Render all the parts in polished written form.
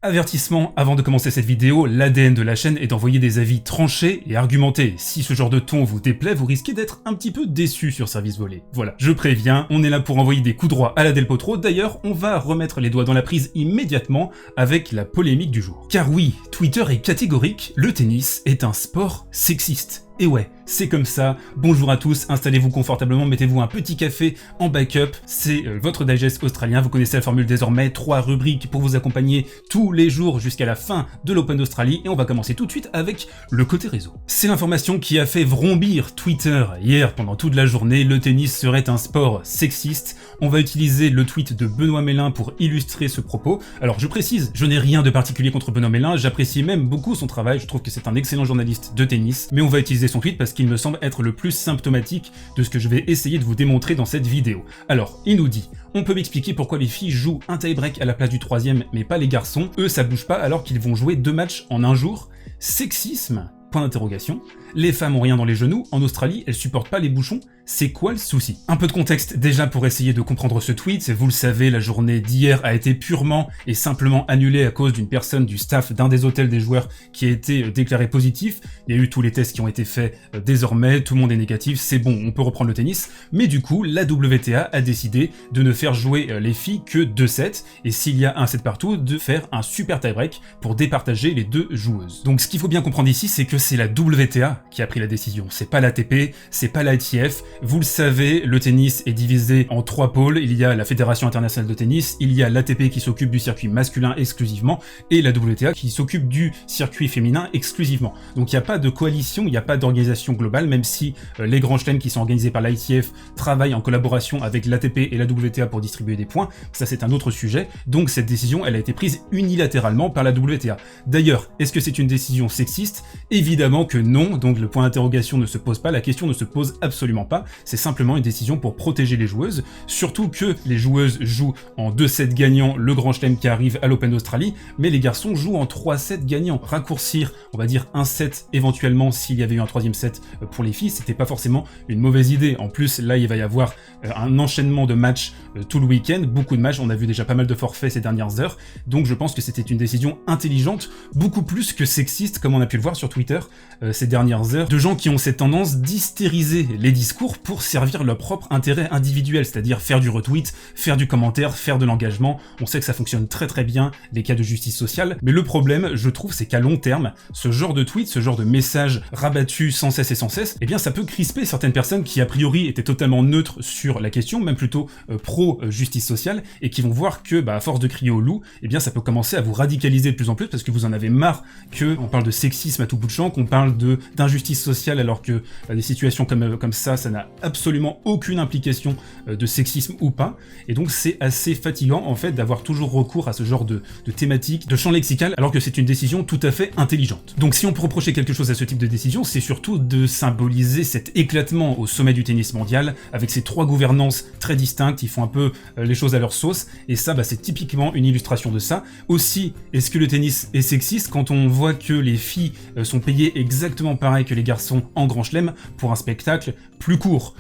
Avertissement, avant de commencer cette vidéo, l'ADN de la chaîne est d'envoyer des avis tranchés et argumentés. Si ce genre de ton vous déplaît, vous risquez d'être un petit peu déçu sur Service Volé. Voilà, je préviens, on est là pour envoyer des coups droits à la Del Potro. D'ailleurs, on va remettre les doigts dans la prise immédiatement avec la polémique du jour. Car oui, Twitter est catégorique, le tennis est un sport sexiste. Et ouais, c'est comme ça. Bonjour à tous, installez-vous confortablement, mettez-vous un petit café en backup. C'est votre digest australien, vous connaissez la formule désormais, 3 rubriques pour vous accompagner tous les jours jusqu'à la fin de l'Open d'Australie. Et on va commencer tout de suite avec le côté réseau. C'est l'information qui a fait vrombir Twitter hier pendant toute la journée. Le tennis serait un sport sexiste. On va utiliser le tweet de Benoît Mellin pour illustrer ce propos. Alors je précise, je n'ai rien de particulier contre Benoît Mellin, j'apprécie même beaucoup son travail, je trouve que c'est un excellent journaliste de tennis, mais on va utiliser son tweet parce qu'il me semble être le plus symptomatique de ce que je vais essayer de vous démontrer dans cette vidéo. Alors, il nous dit: on peut m'expliquer pourquoi les filles jouent un tie-break à la place du troisième, mais pas les garçons. Eux, ça bouge pas alors qu'ils vont jouer 2 matchs en un jour. Sexisme ? Point d'interrogation. Les femmes ont rien dans les genoux, en Australie, elles supportent pas les bouchons, c'est quoi le souci? Un peu de contexte déjà pour essayer de comprendre ce tweet. Vous le savez, la journée d'hier a été purement et simplement annulée à cause d'une personne du staff d'un des hôtels des joueurs qui a été déclaré positif. Il y a eu tous les tests qui ont été faits désormais, tout le monde est négatif, c'est bon, on peut reprendre le tennis. Mais du coup, la WTA a décidé de ne faire jouer les filles que 2 sets, et s'il y a un set partout, de faire un super tie-break pour départager les 2 joueuses. Donc ce qu'il faut bien comprendre ici, c'est que c'est la WTA qui a pris la décision, c'est pas l'ATP, c'est pas l'ITF. Vous le savez, le tennis est divisé en 3 pôles. Il y a la Fédération internationale de tennis, il y a l'ATP qui s'occupe du circuit masculin exclusivement, et la WTA qui s'occupe du circuit féminin exclusivement. Donc il n'y a pas de coalition, il n'y a pas d'organisation globale, même si les grands chelems qui sont organisés par l'ITF travaillent en collaboration avec l'ATP et la WTA pour distribuer des points. Ça, c'est un autre sujet. Donc cette décision, elle a été prise unilatéralement par la WTA. D'ailleurs, est-ce que c'est une décision sexiste? Évidemment que non, donc le point d'interrogation ne se pose pas, la question ne se pose absolument pas. C'est simplement une décision pour protéger les joueuses, surtout que les joueuses jouent en 2 sets gagnants, le grand chelem qui arrive à l'Open d'Australie, mais les garçons jouent en 3 sets gagnants. Raccourcir, on va dire, un set éventuellement s'il y avait eu un 3e set pour les filles, c'était pas forcément une mauvaise idée. En plus, là, il va y avoir un enchaînement de matchs tout le week-end, beaucoup de matchs, on a vu déjà pas mal de forfaits ces dernières heures, donc je pense que c'était une décision intelligente, beaucoup plus que sexiste, comme on a pu le voir sur Twitter ces dernières heures, de gens qui ont cette tendance d'hystériser les discours pour servir leur propre intérêt individuel, c'est-à-dire faire du retweet, faire du commentaire, faire de l'engagement. On sait que ça fonctionne très très bien, les cas de justice sociale, mais le problème, je trouve, c'est qu'à long terme, ce genre de tweet, ce genre de message rabattu sans cesse et sans cesse, eh bien ça peut crisper certaines personnes qui a priori étaient totalement neutres sur la question, même plutôt pro-justice sociale, et qui vont voir que, à force de crier au loup, eh bien ça peut commencer à vous radicaliser de plus en plus, parce que vous en avez marre qu'on parle de sexisme à tout bout de champ, qu'on parle d'injustice sociale, alors que des situations comme ça n'a absolument aucune implication de sexisme ou pas, et donc c'est assez fatigant en fait d'avoir toujours recours à ce genre de thématique, de champ lexical, alors que c'est une décision tout à fait intelligente. Donc si on peut reprocher quelque chose à ce type de décision, c'est surtout de symboliser cet éclatement au sommet du tennis mondial, avec ces 3 gouvernances très distinctes, ils font un peu les choses à leur sauce, et ça c'est typiquement une illustration de ça. Aussi, est-ce que le tennis est sexiste quand on voit que les filles sont payées exactement pareil que les garçons en grand chelem pour un spectacle plus court?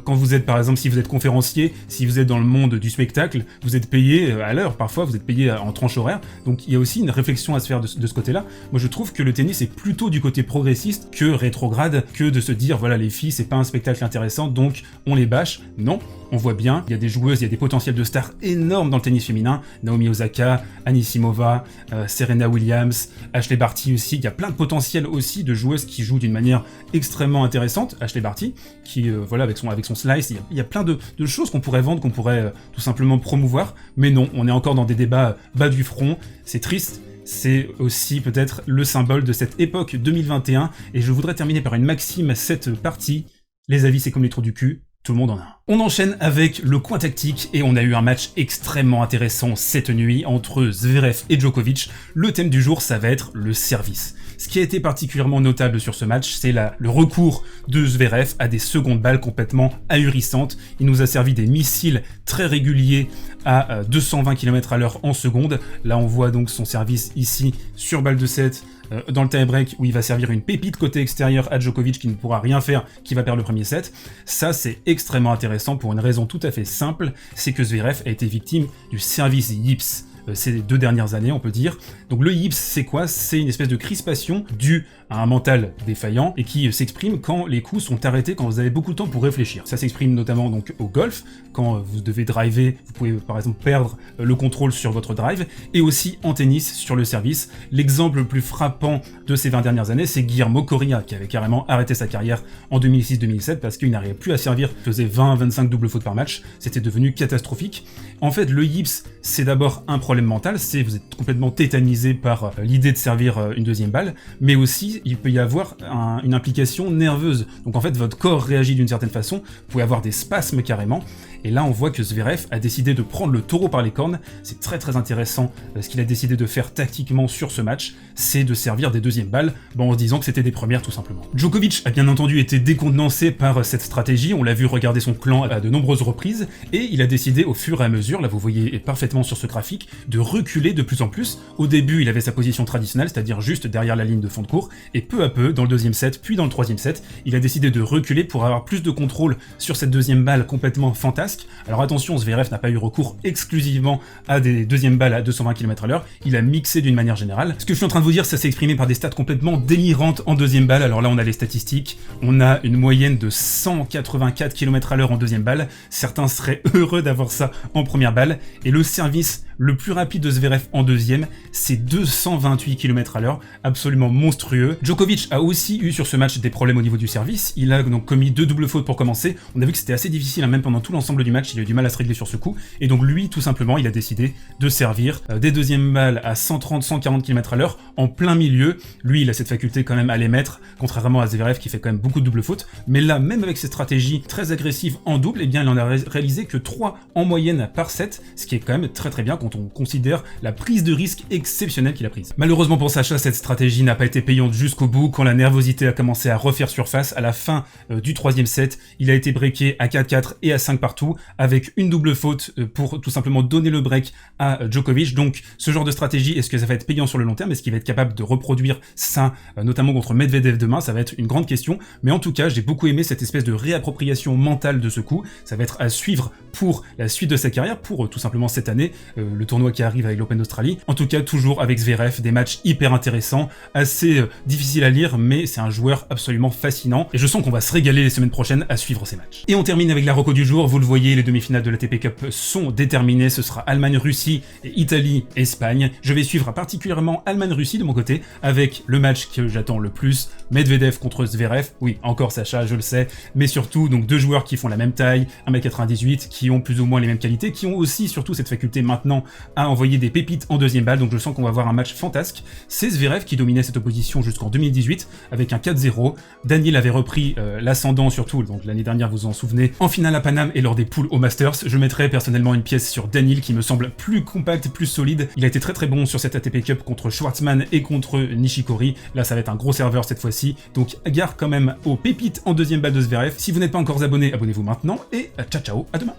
Quand vous êtes, par exemple, si vous êtes conférencier, si vous êtes dans le monde du spectacle, vous êtes payé à l'heure, parfois vous êtes payé en tranche horaire, donc il y a aussi une réflexion à se faire de ce côté-là. Moi je trouve que le tennis est plutôt du côté progressiste que rétrograde, que de se dire voilà, les filles c'est pas un spectacle intéressant donc on les bâche. Non, on voit bien, il y a des joueuses, il y a des potentiels de stars énormes dans le tennis féminin, Naomi Osaka, Anisimova, Serena Williams, Ashley Barty aussi, il y a plein de potentiels aussi de joueuses qui jouent d'une manière extrêmement intéressante. Ashley Barty qui voilà, avec son slice, il y a plein de choses qu'on pourrait vendre, qu'on pourrait tout simplement promouvoir, mais non, on est encore dans des débats bas du front, c'est triste. C'est aussi peut-être le symbole de cette époque 2021, et je voudrais terminer par une maxime à cette partie: les avis c'est comme les trous du cul, tout le monde en a un. On enchaîne avec le coin tactique, et on a eu un match extrêmement intéressant cette nuit entre Zverev et Djokovic. Le thème du jour, ça va être le service. Ce qui a été particulièrement notable sur ce match, c'est le recours de Zverev à des secondes balles complètement ahurissantes. Il nous a servi des missiles très réguliers à 220 km/h en seconde. Là, on voit donc son service ici sur balle de 7, dans le tie-break où il va servir une pépite côté extérieur à Djokovic qui ne pourra rien faire, qui va perdre le premier set. Ça, c'est extrêmement intéressant pour une raison tout à fait simple, c'est que Zverev a été victime du service yips ces 2 dernières années, on peut dire. Donc le yips, c'est quoi? C'est une espèce de crispation due à un mental défaillant et qui s'exprime quand les coups sont arrêtés, quand vous avez beaucoup de temps pour réfléchir. Ça s'exprime notamment donc au golf, quand vous devez driver, vous pouvez par exemple perdre le contrôle sur votre drive, et aussi en tennis sur le service. L'exemple le plus frappant de ces 20 dernières années, c'est Guillermo Coria, qui avait carrément arrêté sa carrière en 2006-2007 parce qu'il n'arrivait plus à servir, il faisait 20-25 doubles fautes par match, c'était devenu catastrophique. En fait, le yips, c'est d'abord un problème mental, c'est vous êtes complètement tétanisé par l'idée de servir une deuxième balle, mais aussi il peut y avoir une implication nerveuse. Donc en fait, votre corps réagit d'une certaine façon, vous pouvez avoir des spasmes carrément, et là on voit que Zverev a décidé de prendre le taureau par les cornes. C'est très intéressant ce qu'il a décidé de faire tactiquement sur ce match, c'est de servir des deuxièmes balles, en se disant que c'était des premières tout simplement. Djokovic a bien entendu été décontenancé par cette stratégie, on l'a vu regarder son clan à de nombreuses reprises, et il a décidé au fur et à mesure, là vous voyez parfaitement sur ce graphique, de reculer de plus en plus. Au début il avait sa position traditionnelle, c'est-à-dire juste derrière la ligne de fond de court, et peu à peu, dans le deuxième set, puis dans le troisième set, il a décidé de reculer pour avoir plus de contrôle sur cette deuxième balle complètement fantasque. Alors attention, Zverev n'a pas eu recours exclusivement à des deuxièmes balles à 220 km/h, il a mixé d'une manière générale. Ce que je suis en train de vous dire, ça s'est exprimé par des stats complètement délirantes en deuxième balle. Alors là on a les statistiques, on a une moyenne de 184 km/h en deuxième balle, certains seraient heureux d'avoir ça en première balle, et le service le plus rapide de Zverev en deuxième, c'est 228 km/h, absolument monstrueux. Djokovic a aussi eu sur ce match des problèmes au niveau du service, il a donc commis 2 doubles fautes pour commencer, on a vu que c'était assez difficile, même pendant tout l'ensemble du match, il a eu du mal à se régler sur ce coup, et donc lui, tout simplement, il a décidé de servir des deuxièmes balles à 130-140 km/h en plein milieu. Lui, il a cette faculté quand même à les mettre, contrairement à Zverev qui fait quand même beaucoup de doubles fautes, mais là, même avec ses stratégies très agressives en double, eh bien, il en a réalisé que 3 en moyenne par set, ce qui est quand même très bien quand on considère la prise de risque exceptionnelle qu'il a prise. Malheureusement pour Sacha, cette stratégie n'a pas été payante jusqu'au bout. Quand la nervosité a commencé à refaire surface, à la fin du troisième set, il a été breaké à 4-4 et à 5 partout, avec une double faute pour tout simplement donner le break à Djokovic. Donc ce genre de stratégie, est-ce que ça va être payant sur le long terme? Est-ce qu'il va être capable de reproduire ça, notamment contre Medvedev demain? Ça va être une grande question, mais en tout cas, j'ai beaucoup aimé cette espèce de réappropriation mentale de ce coup. Ça va être à suivre pour la suite de sa carrière, pour tout simplement cette année, le tournoi qui arrive avec l'Open d'Australie. En tout cas, toujours avec Zverev, des matchs hyper intéressants, assez difficiles à lire, mais c'est un joueur absolument fascinant, et je sens qu'on va se régaler les semaines prochaines à suivre ces matchs. Et on termine avec la reco du jour, vous le voyez, les demi-finales de la l'ATP Cup sont déterminées, ce sera Allemagne-Russie et Italie-Espagne. Je vais suivre particulièrement Allemagne-Russie de mon côté, avec le match que j'attends le plus, Medvedev contre Zverev, oui, encore Sacha, je le sais, mais surtout, donc deux joueurs qui font la même taille, 1m98, qui ont plus ou moins les mêmes qualités, qui ont aussi surtout cette faculté maintenant à envoyer des pépites en deuxième balle, donc je sens qu'on va avoir un match fantasque. C'est Zverev qui dominait cette opposition jusqu'en 2018, avec un 4-0. Daniil avait repris l'ascendant surtout, donc l'année dernière, vous vous en souvenez, en finale à Paname et lors des poules au Masters. Je mettrais personnellement une pièce sur Daniil qui me semble plus compact, plus solide. Il a été très bon sur cette ATP Cup contre Schwartzmann et contre Nishikori. Là, ça va être un gros serveur cette fois-ci, donc gare quand même aux pépites en deuxième balle de Zverev. Si vous n'êtes pas encore abonné, abonnez-vous maintenant, et ciao, à demain.